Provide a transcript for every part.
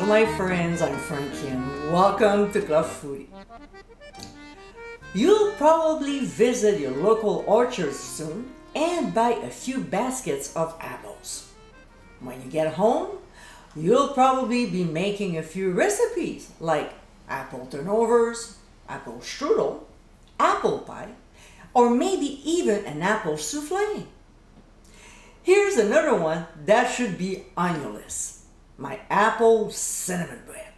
Bonjour my friends, I'm Frankie and welcome to Club Foodie. You'll probably visit your local orchard soon and buy a few baskets of apples. When you get home, you'll probably be making a few recipes like apple turnovers, apple strudel, apple pie, or maybe even an apple souffle. Here's another one that should be on your list. My apple cinnamon bread.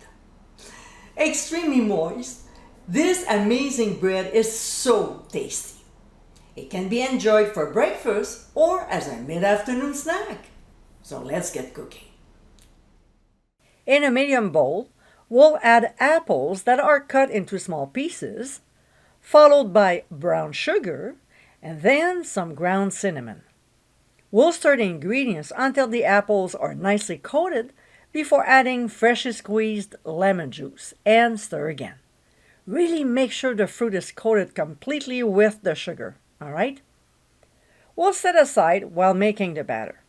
Extremely moist, this amazing bread is so tasty. It can be enjoyed for breakfast or as a mid-afternoon snack. So let's get cooking. In a medium bowl, we'll add apples that are cut into small pieces, followed by brown sugar, and then some ground cinnamon. We'll stir the ingredients until the apples are nicely coated before adding freshly squeezed lemon juice and stir again. Really make sure the fruit is coated completely with the sugar, alright? We'll set aside while making the batter.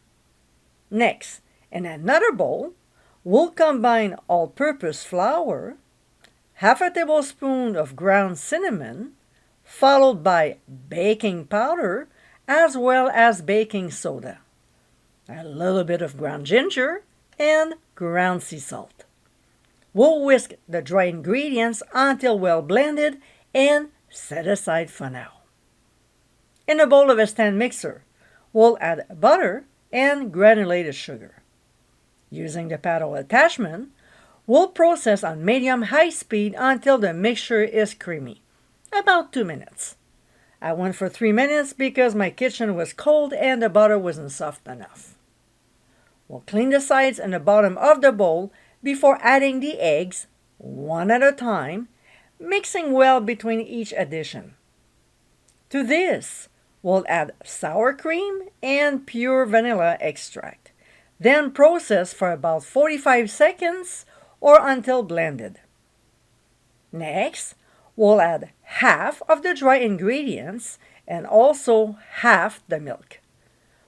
Next, in another bowl, we'll combine all-purpose flour, half a tablespoon of ground cinnamon, followed by baking powder as well as baking soda, a little bit of ground ginger, and ground sea salt. We'll whisk the dry ingredients until well blended and set aside for now. In a bowl of a stand mixer, we'll add butter and granulated sugar. Using the paddle attachment, we'll process on medium-high speed until the mixture is creamy, about 2 minutes. I went for 3 minutes because my kitchen was cold and the butter wasn't soft enough. We'll clean the sides and the bottom of the bowl before adding the eggs, one at a time, mixing well between each addition. To this, we'll add sour cream and pure vanilla extract, then process for about 45 seconds or until blended. Next, we'll add half of the dry ingredients and also half the milk.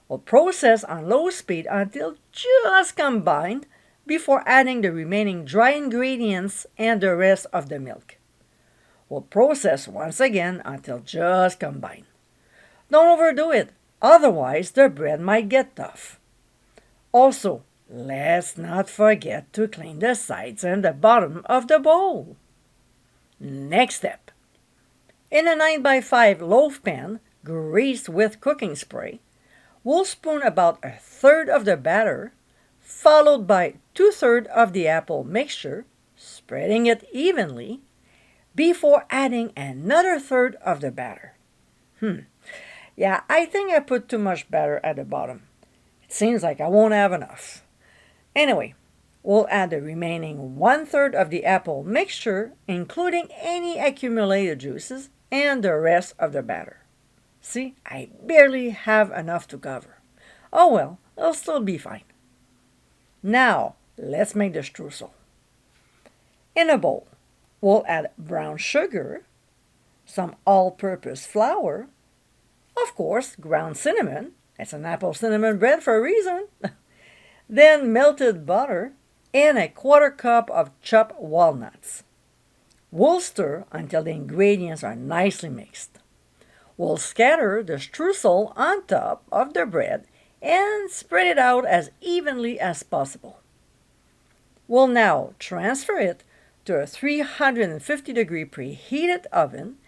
We'll process on low speed until just combined before adding the remaining dry ingredients and the rest of the milk. We'll process once again until just combined. Don't overdo it, otherwise the bread might get tough. Also, let's not forget to clean the sides and the bottom of the bowl. Next step. In a 9x5 loaf pan greased with cooking spray, we'll spoon about a third of the batter, followed by 2/3 of the apple mixture, spreading it evenly, before adding another third of the batter. Yeah, I think I put too much batter at the bottom. It seems like I won't have enough. Anyway, we'll add the remaining 1/3 of the apple mixture, including any accumulated juices, and the rest of the batter. See, I barely have enough to cover. Oh well, it'll still be fine. Now, let's make the streusel. In a bowl, we'll add brown sugar, some all-purpose flour, of course, ground cinnamon. It's an apple cinnamon bread for a reason. Then melted butter and a 1/4 cup of chopped walnuts. We'll stir until the ingredients are nicely mixed. We'll scatter the streusel on top of the bread and spread it out as evenly as possible. We'll now transfer it to a 350-degree preheated oven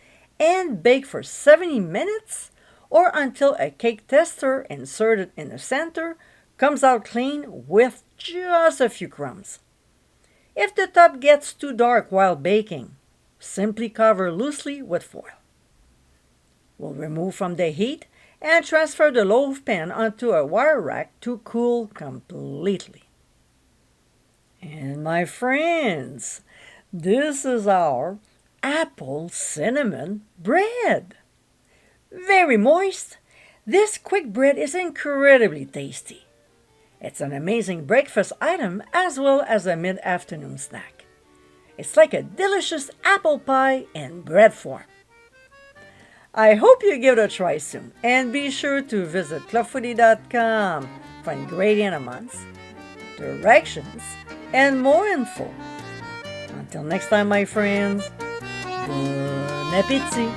and bake for 70 minutes or until a cake tester inserted in the center comes out clean with just a few crumbs. If the top gets too dark while baking, simply cover loosely with foil. We'll remove from the heat and transfer the loaf pan onto a wire rack to cool completely. And my friends, this is our apple cinnamon bread. Very moist, this quick bread is incredibly tasty. It's an amazing breakfast item as well as a mid-afternoon snack. It's like a delicious apple pie in bread form. I hope you give it a try soon, and be sure to visit clubfoodie.com for ingredient amounts, directions, and more info. Until next time, my friends, bon appétit!